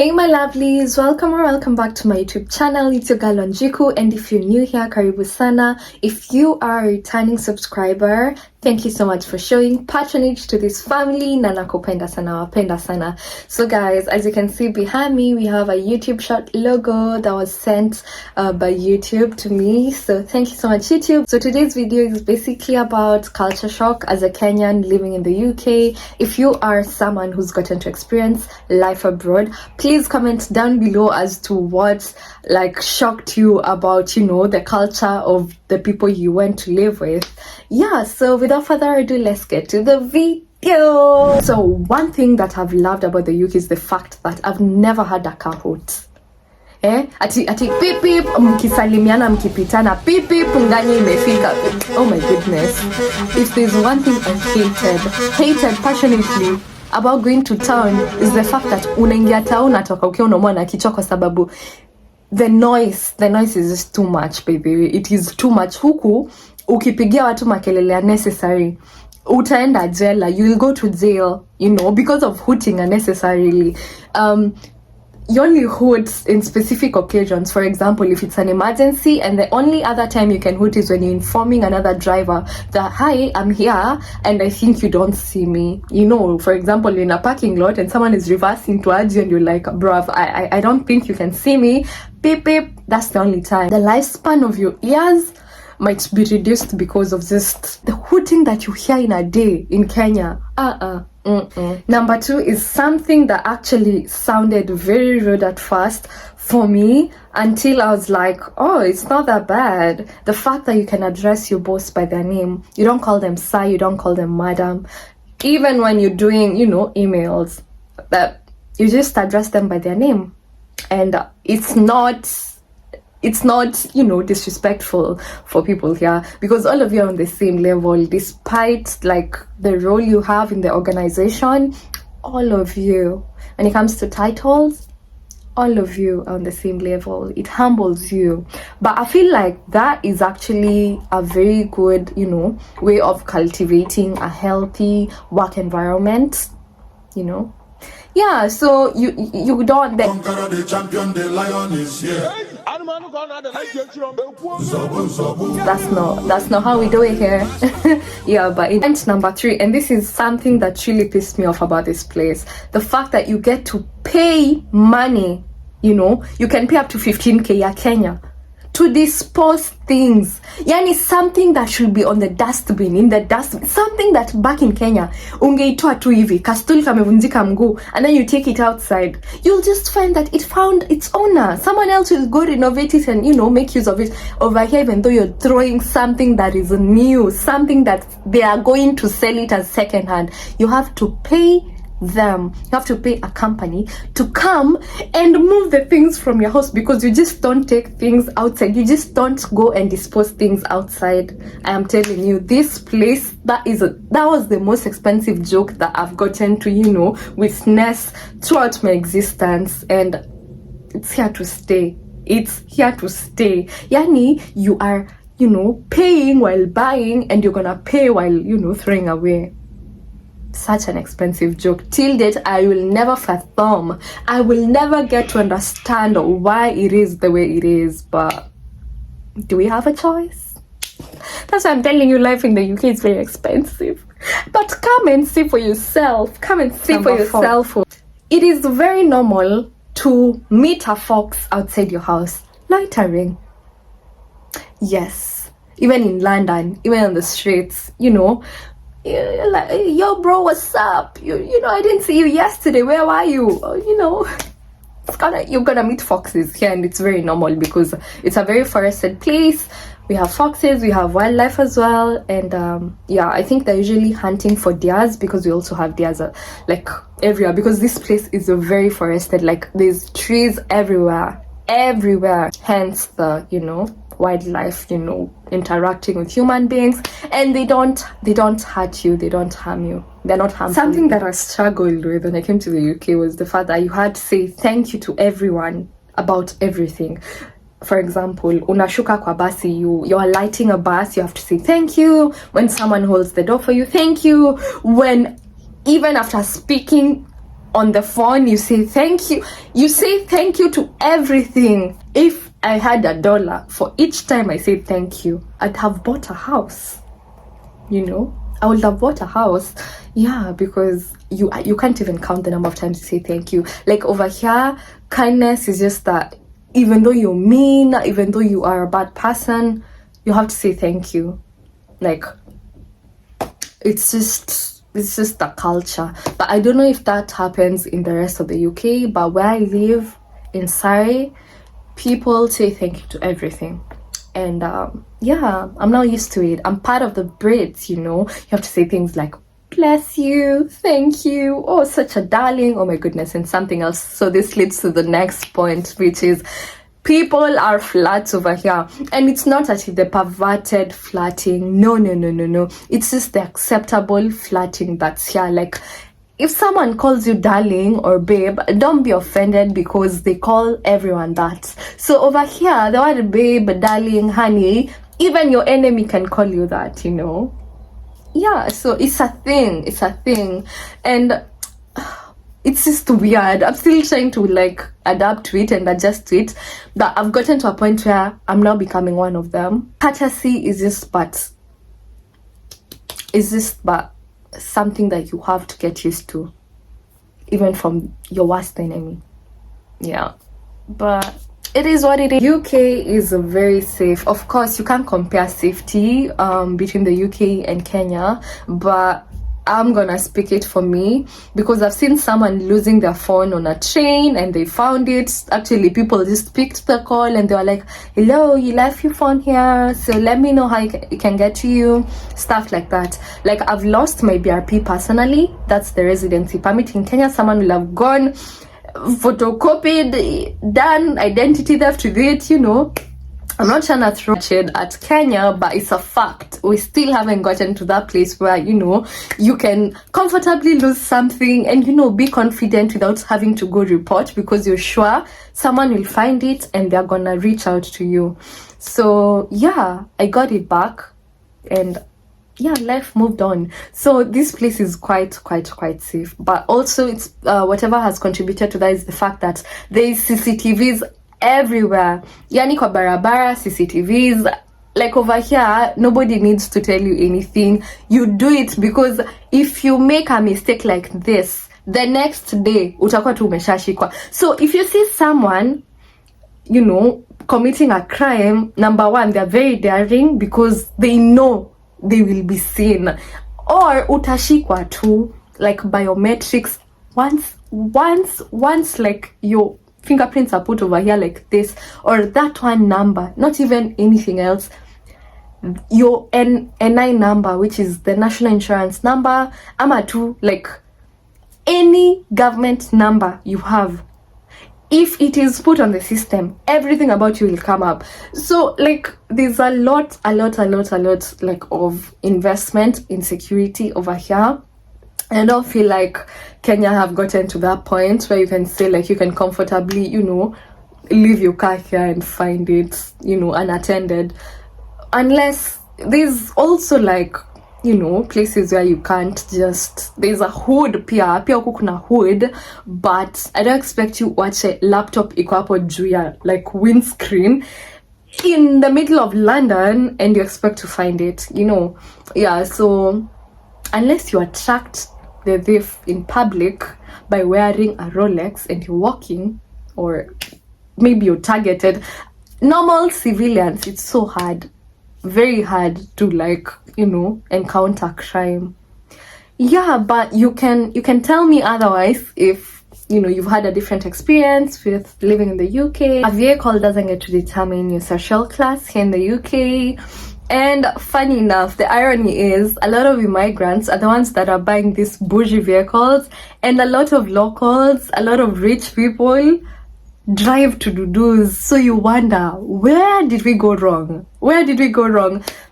Hey my lovelies, welcome or welcome back to my YouTube channel. It's your girl Wanjiku, and if you're new here, karibu sana. If you are a returning subscriber, thank you so much for showing patronage to this family. Na nakupenda sana, wapenda sana. So guys, as you can see behind me, we have a YouTube short logo that was sent by YouTube to me. So thank you so much YouTube. So today's video is basically about culture shock as a Kenyan living in the UK. If you are someone who's gotten to experience life abroad, please comment down below as to what shocked you about, the culture of the people you went to live with. Yeah, so without further ado, let's get to the video. So one thing that I've loved about the UK is the fact that I've never had a kahoot. Ati pip pip mkisalimiana mkipitana pip pip ngani imefika. Oh my goodness. If there's one thing I hated passionately about going to town is the fact that unaingia town natoka ukiwa unaumwa na kichwa kwa sababu the noise is just too much baby. It is too much. Huku ukipigia watu makelele unnecessary utaenda jela, you will go to jail, because of hooting unnecessarily. You only hoot in specific occasions. For example, if it's an emergency, and the only other time you can hoot is when you're informing another driver that, hi, I'm here and I think you don't see me. For example, in a parking lot and someone is reversing towards you and you're like, bruv, I don't think you can see me. Beep, beep. That's the only time. The lifespan of your ears might be reduced because of just the hooting that you hear in a day in Kenya. Number two is something that actually sounded very rude at first for me until I was like, oh, it's not that bad. The fact that you can address your boss by their name. You don't call them sir, you don't call them madam. Even when you're doing, emails, that you just address them by their name. And it's not disrespectful for people here, because all of you are on the same level, despite the role you have in the organization. All of you, when it comes to titles, all of you are on the same level. It humbles you. But I feel like that is actually a very good way of cultivating a healthy work environment. Yeah, so you don't conquer the champion, the lion is here. That's not how we do it here. Yeah, but point number 3, and this is something that really pissed me off about this place, the fact that you get to pay money, you can pay up to 15k ya Kenya to dispose things. Yani something that should be on the dustbin, something that back in Kenya ungeitoa tu hivi kastuli kamevunjika mguu and then you take it outside, you'll just find that it found its owner. Someone else will go renovate it and make use of it. Over here, even though you're throwing something that is new, something that they are going to sell it as second hand, you have to pay them. You have to pay a company to come and move the things from your house, because you just don't take things outside. You just don't go and dispose things outside. I am telling you, this place, that was the most expensive joke that I've gotten to witness throughout my existence, and it's here to stay. It's here to stay. Yani, you are paying while buying, and you're gonna pay while throwing away. Such an expensive joke. Till date, I will never fathom. I will never get to understand why it is the way it is. But do we have a choice? That's why I'm telling you, life in the UK is very expensive. But come and see for yourself. Come and see for yourself. It is very normal to meet a fox outside your house, loitering. Yes, even in London, even on the streets, you're like, yo bro, what's up? I didn't see you yesterday, where were you? You're gonna meet foxes here, and it's very normal because it's a very forested place. We have foxes, we have wildlife as well, and I think they're usually hunting for deers, because we also have deers everywhere, because this place is very forested. There's trees everywhere, hence the wildlife interacting with human beings, and they don't hurt you, they don't harm you, they're not harmful. Something that I struggled with when I came to the UK was the fact that you had to say thank you to everyone about everything. For example, unashuka kwa basi, you're lighting a bus, you have to say thank you. When someone holds the door for you, thank you. When even after speaking on the phone, you say thank you. You say thank you to everything. If I had $1 for each time I say thank you, I'd have bought a house. You know, I would have bought a house. Yeah, because you can't even count the number of times you say thank you. Like over here, kindness is just that even though you're mean, even though you are a bad person, you have to say thank you. Like, it's just the culture. But I don't know if that happens in the rest of the UK, but where I live in Surrey, people say thank you to everything. And yeah, I'm now used to it. I'm part of the Brits, you know. You have to say things like bless you, thank you, oh such a darling, oh my goodness, and something else. So this leads to the next point, which is people are flirts over here. And it's not actually the perverted flirting. No. It's just the acceptable flirting that's here. Like, if someone calls you darling or babe, don't be offended because they call everyone that. So over here, the word babe, darling, honey, even your enemy can call you that, you know. Yeah, so it's a thing. And it's just weird. I'm still trying to like adapt to it and adjust to it, but I've gotten to a point where I'm now becoming one of them. Courtesy is just but something that you have to get used to, even from your worst enemy. Yeah, but it is what it is. UK is very safe. Of course, you can't compare safety between the UK and Kenya, but I'm gonna speak it for me because I've seen someone losing their phone on a train and they found it. Actually, people just picked the call and they were like, hello, you left your phone here, so let me know how it can get to you. Stuff like that. Like, I've lost my BRP personally. That's the residency permit in Kenya. Someone will have gone, photocopied, done identity theft with it, you know. I'm not trying to throw shade at Kenya, but it's a fact. We still haven't gotten to that place where, you know, you can comfortably lose something and, you know, be confident without having to go report because you're sure someone will find it and they're gonna reach out to you. So yeah, I got it back and yeah, life moved on. So this place is quite safe. But also it's whatever has contributed to that is the fact that there is CCTVs everywhere. Yani kwa barabara, CCTVs. Like over here, nobody needs to tell you anything. You do it because if you make a mistake like this, the next day utakuwa tu umeshashikwa. So if you see someone, you know, committing a crime, number one, they're very daring because they know they will be seen. Or utashikwa tu, like biometrics. Once like your fingerprints are put over here like this, or that one number, not even anything else, your NI number, which is the national insurance number, ama tu, like any government number you have, if it is put on the system, everything about you will come up. So like there's a lot like of investment in security over here. I don't feel like Kenya have gotten to that point where you can say like you can comfortably, you know, leave your car here and find it, you know, unattended. Unless there's also like, you know, places where you can't just, there's a hood pia huku kuna hood, but I don't expect you watch a laptop iko hapo juu ya like windscreen in the middle of London and you expect to find it, you know. Yeah, so unless you attract the thief in public by wearing a Rolex and you're walking, or maybe you're targeted, normal civilians, it's so hard, very hard to like, you know, encounter crime. Yeah, but you can tell me otherwise if, you know, you've had a different experience with living in the UK. A vehicle doesn't get to determine your social class here in the UK. And funny enough, the irony is a lot of immigrants are the ones that are buying these bougie vehicles, and a lot of locals, a lot of rich people drive to do-dos. So you wonder, where did we go wrong?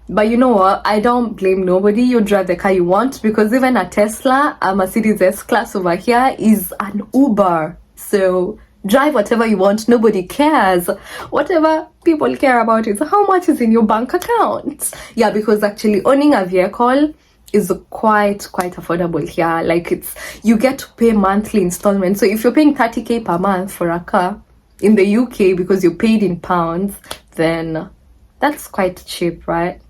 But you know what? I don't blame nobody. You drive the car you want, because even a Tesla, a Mercedes S-Class over here is an Uber. So drive whatever you want. Nobody cares. Whatever people care about is how much is in your bank account. Yeah, because actually owning a vehicle is quite affordable here. Like, you get to pay monthly installments. So if you're paying 30k per month for a car in the UK because you paid in pounds, then that's quite cheap, right?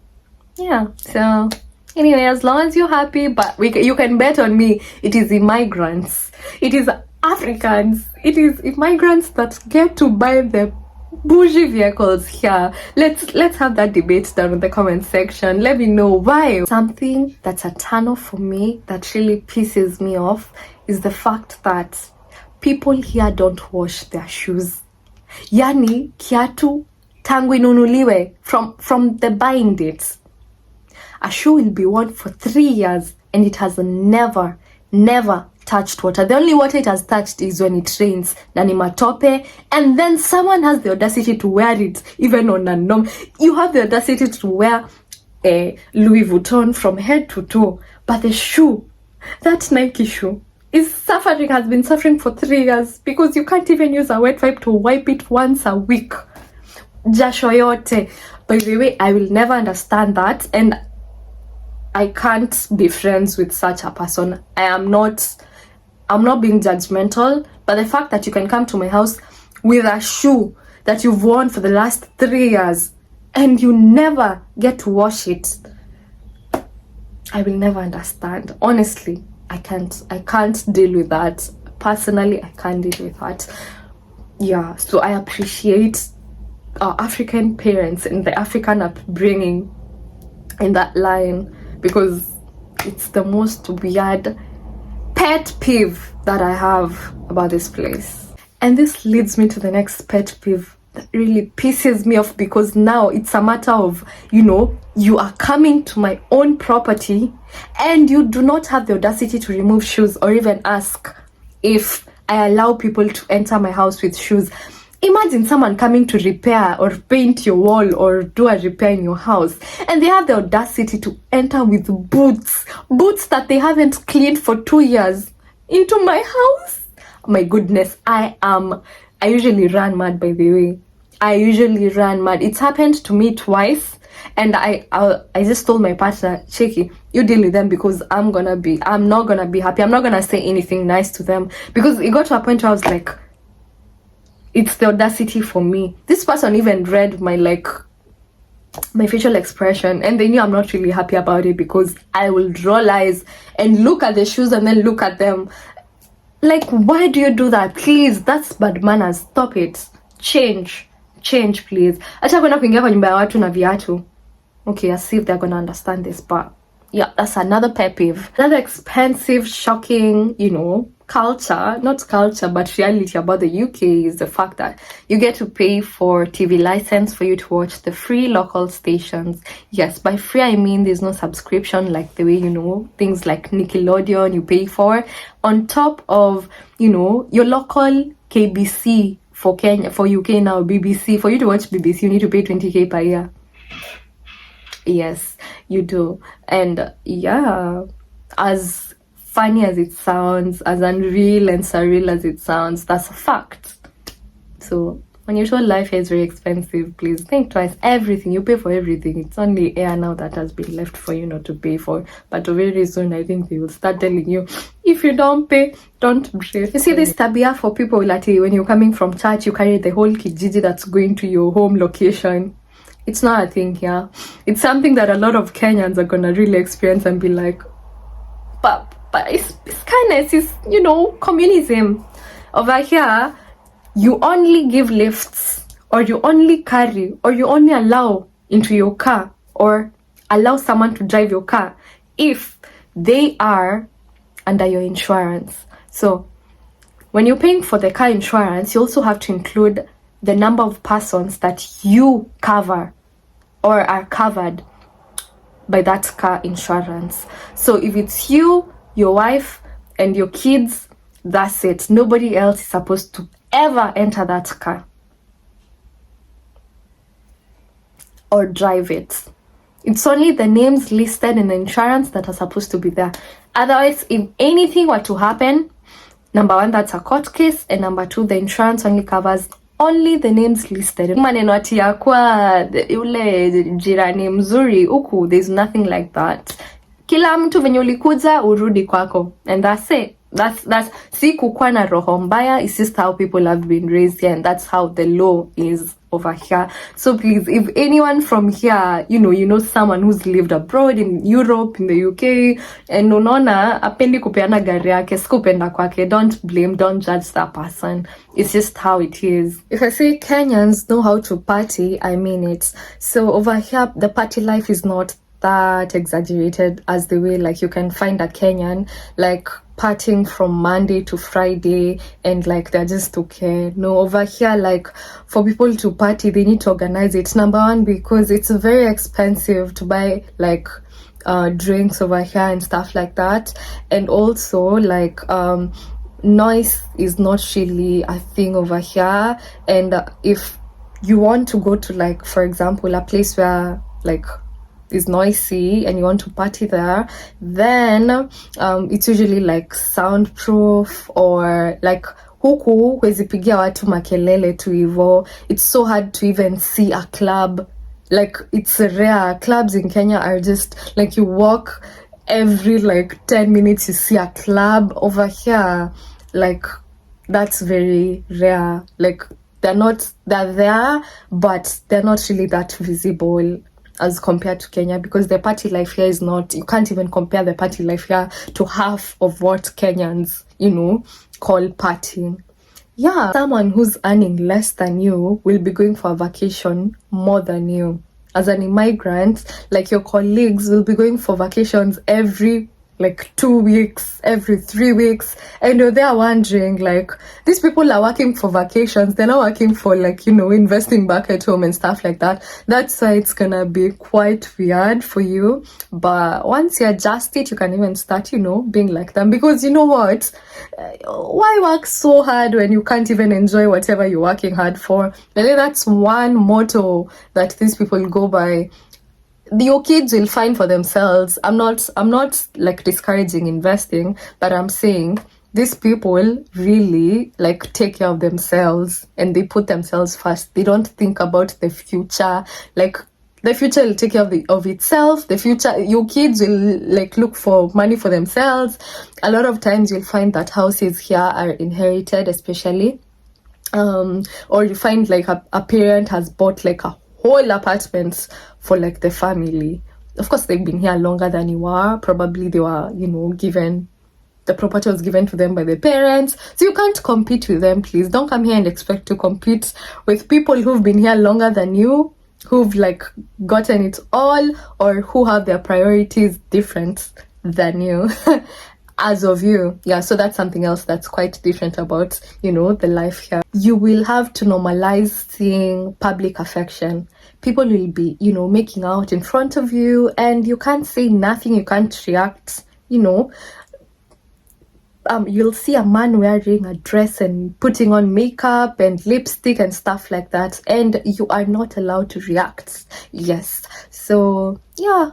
Yeah. So anyway, as long as you're happy, but you can bet on me, it is immigrants, it is Africans, it is immigrants that get to buy the bougie vehicles here. Let's have that debate down in the comment section. Let me know why. Something that's a turn off for me that really pisses me off is the fact that people here don't wash their shoes. Yani kiatu tangu inunuliwe from the buying dates, a shoe will be worn for 3 years and it has never touched water. The only water it has touched is when it rains, na ni matope, and then someone has the audacity to wear it even on a norm. You have the audacity to wear a Louis Vuitton from head to toe, but the shoe, that Nike shoe, has been suffering for 3 years because you can't even use a wet wipe to wipe it once a week. Jasho yote. By the way, I will never understand that, and I can't be friends with such a person. I'm not being judgmental, but the fact that you can come to my house with a shoe that you've worn for the last 3 years and you never get to wash it, I will never understand. Honestly, I can't deal with that. Personally, I can't deal with that. Yeah, so I appreciate our African parents and the African upbringing in that line, because it's the most weird pet peeve that I have about this place. And this leads me to the next pet peeve that really pisses me off, because now it's a matter of, you are coming to my own property and you do not have the audacity to remove shoes or even ask if I allow people to enter my house with shoes. Imagine someone coming to repair or paint your wall or do a repair in your house, and they have the audacity to enter with boots that they haven't cleaned for 2 years into my house. My goodness, I usually run mad, by the way. I usually run mad. It's happened to me twice, and I just told my partner, Cheki, you deal with them, because I'm not gonna be happy. I'm not gonna say anything nice to them, because it got to a point where I was like, it's the audacity for me. This person even read my facial expression, and they knew I'm not really happy about it, because I will roll eyes and look at the shoes and then look at them. Like, why do you do that? Please, that's bad manners. Stop it. Change, please. Acha kwenda kuingia kwa nyumba ya watu na viatu. Okay, I'll see if they're gonna understand this, but yeah, that's another pet peeve. Another expensive, shocking, not culture, but reality about the UK is the fact that you get to pay for TV license for you to watch the free local stations. Yes, by free I mean there's no subscription like the way, things like Nickelodeon you pay for. On top of, your local KBC for Kenya, for UK now, BBC. For you to watch BBC, you need to pay 20k per year. Yes, you do. And yeah, as funny as it sounds, as unreal and surreal as it sounds, that's a fact. So when you're told life is very expensive, please think twice. Everything, you pay for everything. It's only air now that has been left for you not to pay for. But very soon, I think they will start telling you, if you don't pay, don't breathe. You see this tabia for people that when you're coming from church, you carry the whole kijiji that's going to your home location. It's not a thing here. It's something that a lot of Kenyans are gonna really experience and be like, but it's kindness, it's, communism. Over here, you only give lifts, or you only carry, or you only allow into your car, or allow someone to drive your car if they are under your insurance. So when you're paying for the car insurance, you also have to include the number of persons that you cover or are covered by that car insurance. So if it's you, your wife, and your kids, that's it. Nobody else is supposed to ever enter that car or drive it. It's only the names listed in the insurance that are supposed to be there. Otherwise, if anything were to happen, number one, that's a court case, and number two, the insurance only covers only the names listed. Maneno ati yakwa ule jirani mzuri uku, there's nothing like that. kila mtu venye ulikuja urudi kwako, and that's it. That's si kukua na roho mbaya. It's just how people have been raised here, and that's how the law is over here. So please, if anyone from here, you know someone who's lived abroad in Europe, in the UK, and unaona apendi kupeana gari yake, sikupenda kwake, don't blame, don't judge that person. It's just how it is. If I say Kenyans know how to party, I mean it. So over here, the party life is not that exaggerated as the way like you can find a Kenyan like partying from Monday to Friday and like they're just okay. No, over here, like for people to party, they need to organize it. Number one, because it's very expensive to buy like drinks over here and stuff like that, and also like noise is not really a thing over here. And if you want to go to like, for example, a place where like is noisy and you want to party there, then it's usually like soundproof, or like huku huwezi pigia watu makelele tu hivo. It's so hard to even see a club. Like it's rare. Clubs in Kenya are just like you walk every like 10 minutes you see a club. Over here, like that's very rare. Like they're there, but they're not really that visible as compared to Kenya, because the party life here is not, you can't even compare the party life here to half of what Kenyans, call partying. Yeah, someone who's earning less than you will be going for a vacation more than you. As an immigrant, like your colleagues will be going for vacations every like 2 weeks, every 3 weeks, and you're there wondering, like, these people are working for vacations, they're not working for like, investing back at home and stuff like that. That's why it's gonna be quite weird for you. But once you adjust it, you can even start, being like them. Because you know what? Why work so hard when you can't even enjoy whatever you're working hard for? I think that's one motto that these people go by. Your kids will find for themselves. I'm not like discouraging investing, but I'm saying these people really like take care of themselves and they put themselves first. They don't think about the future. Like the future will take care of itself. The future, your kids will like look for money for themselves. A lot of times you'll find that houses here are inherited, especially, or you find like a parent has bought like a whole apartments for like the family. Of course, they've been here longer than you are. Probably they were, given, the property was given to them by the parents. So you can't compete with them, please. Don't come here and expect to compete with people who've been here longer than you, who've like gotten it all, or who have their priorities different than you. As of you. Yeah, so that's something else that's quite different about, the life here. You will have to normalize seeing public affection. People will be, making out in front of you and you can't say nothing, you can't react, you'll see a man wearing a dress and putting on makeup and lipstick and stuff like that, and you are not allowed to react. Yes. So, yeah.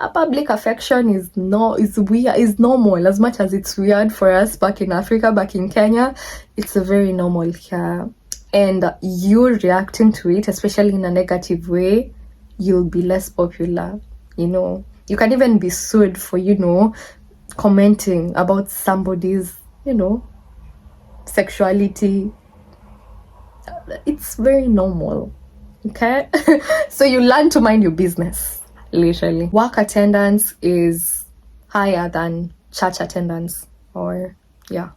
A public affection is normal. As much as it's weird for us back in Africa, back in Kenya, it's a very normal here. And you reacting to it, especially in a negative way, you'll be less popular. You can even be sued for, commenting about somebody's, sexuality. It's very normal. Okay? So you learn to mind your business. Literally. Work attendance is higher than church attendance, or yeah.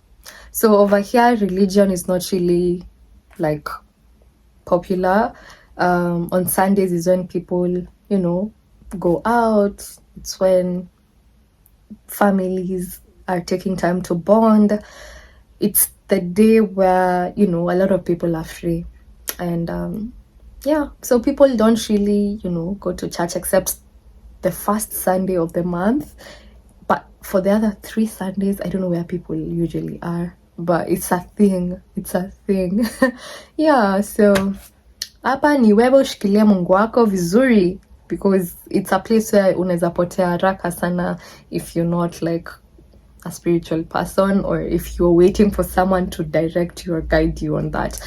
So over here, religion is not really like popular. On Sundays is when people, go out. It's when families are taking time to bond. It's the day where, a lot of people are free. And yeah, so people don't really, go to church except the first Sunday of the month. But for the other 3 Sundays, I don't know where people usually are. But it's a thing. It's a thing. Yeah, so hapa ni wewe ushikilie Mungu wako vizuri, because it's a place where unaweza potea haraka sana if you're not like a spiritual person, or if you're waiting for someone to direct you or guide you on that.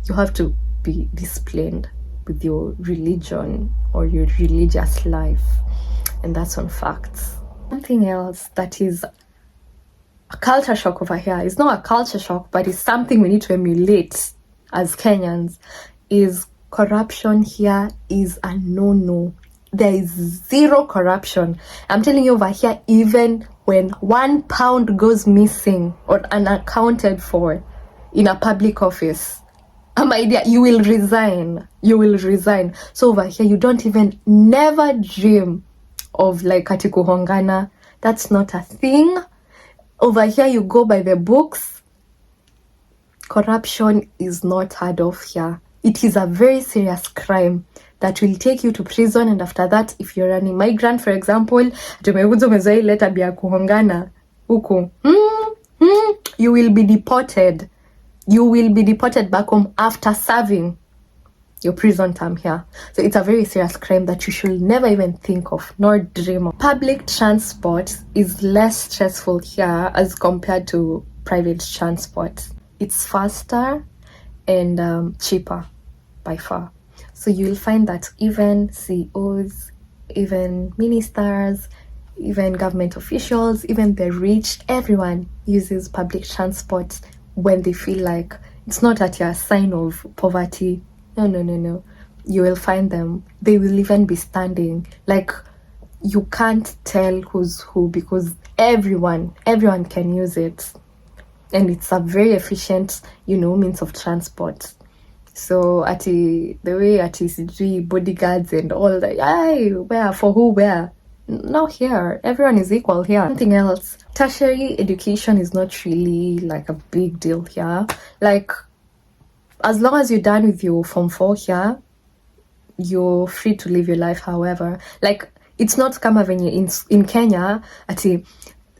You have to be disciplined with your religion or your religious life, and that's on facts. Something else that is a culture shock over here, it's not a culture shock, but it's something we need to emulate as Kenyans, is corruption here is a no-no. There is zero corruption. I'm telling you, over here, even when £1 goes missing or unaccounted for in a public office, my dear, you will resign. You will resign. So over here, you don't even never dream of like katikuhongana. That's not a thing. Over here, you go by the books. Corruption is not heard of here. It is a very serious crime that will take you to prison, and after that, if you're an immigrant, for example, kuhongana huku, you will be deported. You will be deported back home after serving your prison term here. So it's a very serious crime that you should never even think of nor dream of. Public transport is less stressful here as compared to private transport. It's faster and cheaper by far. So you'll find that even CEOs, even ministers, even government officials, even the rich, everyone uses public transport when they feel like it's not at your sign of poverty. No. You will find them. They will even be standing. Like, you can't tell who's who because everyone can use it. And it's a very efficient, means of transport. So the way CG bodyguards and all that, where, for who, where? Not here. Everyone is equal here. Something else. Tertiary education is not really like a big deal here. Like, as long as you're done with your Form 4 here, you're free to live your life however. Like, it's not kama venye in Kenya,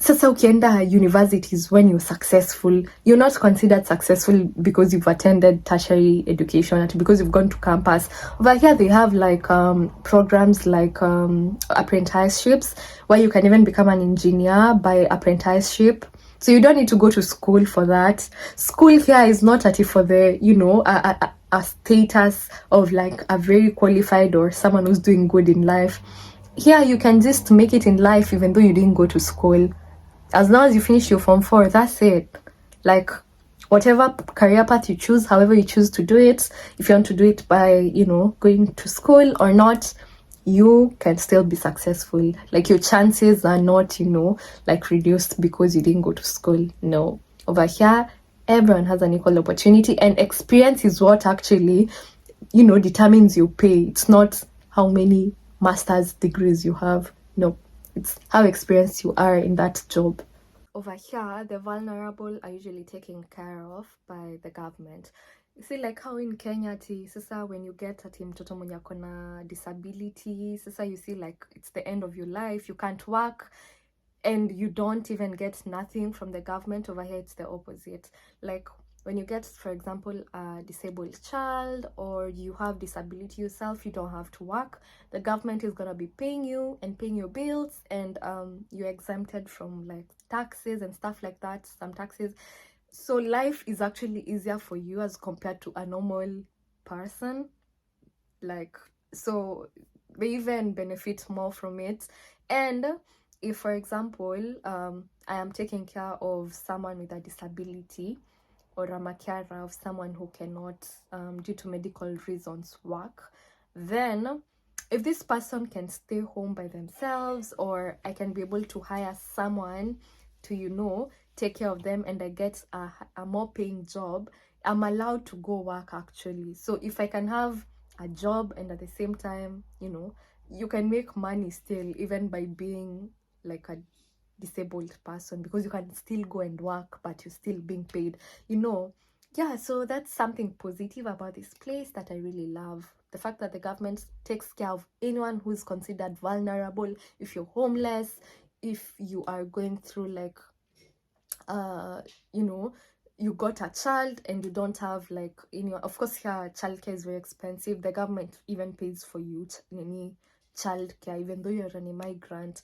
sasa ukienda universities when you're successful, you're not considered successful because you've attended tertiary education, because you've gone to campus. Over here, they have like programs like apprenticeships, where you can even become an engineer by apprenticeship. So you don't need to go to school for that. School here is not for the, a status of like a very qualified or someone who's doing good in life. Here, you can just make it in life even though you didn't go to school. As long as you finish your Form 4, that's it. Like, whatever career path you choose, however you choose to do it, if you want to do it by, going to school or not, you can still be successful. Like, your chances are not, like reduced because you didn't go to school. No. Over here, everyone has an equal opportunity, and experience is what actually, determines your pay. It's not how many master's degrees you have. No. It's how experienced you are in that job. Over here, the vulnerable are usually taken care of by the government. You see, like how in Kenya, sasa when you get mtoto mwenye akona disability, sasa you see like it's the end of your life, you can't work, and you don't even get nothing from the government. Over here, it's the opposite. Like, when you get, for example, a disabled child or you have disability yourself, you don't have to work. The government is going to be paying you and paying your bills, and you're exempted from like taxes and stuff like that, some taxes. So life is actually easier for you as compared to a normal person. Like, so they even benefit more from it. And if, for example, I am taking care of someone with a disability, or a makiara of someone who cannot, due to medical reasons, work, then if this person can stay home by themselves, or I can be able to hire someone to, take care of them, and I get a more paying job, I'm allowed to go work actually. So if I can have a job and at the same time, you can make money still, even by being like a disabled person, because you can still go and work but you're still being paid. So that's something positive about this place that I really love. The fact that the government takes care of anyone who's considered vulnerable. If you're homeless, if you are going through like you got a child and you don't have like of course here childcare is very expensive. The government even pays for you any childcare, even though you're an immigrant,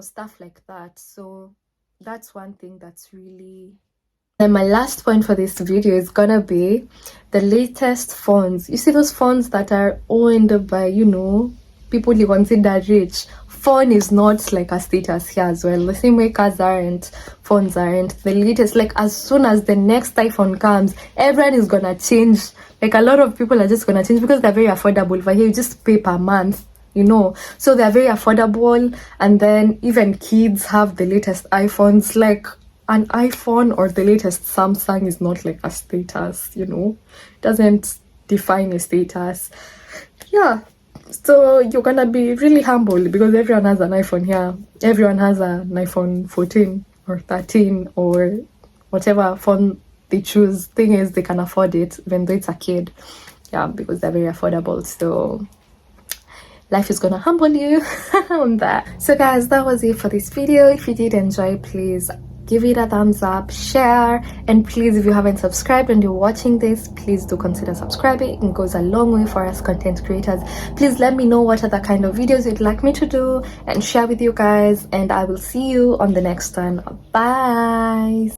stuff like that. So that's one thing that's really. And my last point for this video is gonna be the latest phones. You see those phones that are owned by people you consider rich. phone is not like a status here as well. The same way cars aren't, phones aren't. The latest, like as soon as the next iPhone comes, everyone is gonna change. Like a lot of people are just gonna change because they're very affordable. Over here, you just pay per month, you know. So they're very affordable, and then even kids have the latest iPhones. Like an iPhone or the latest Samsung is not like a status, you know. It doesn't define a status. Yeah. So you're gonna be really humble because everyone has an iPhone here. Everyone has an iPhone 14 or 13 or whatever phone they choose. Thing is, they can afford it even though it's a kid. Yeah, because they're very affordable. So life is gonna humble you on that. So guys, that was it for this video. If you did enjoy, please give it a thumbs up, share, and please, if you haven't subscribed and you're watching this, please do consider subscribing. It goes a long way for us content creators. Please let me know what other kind of videos you'd like me to do and share with you guys, and I will see you on the next one. Bye.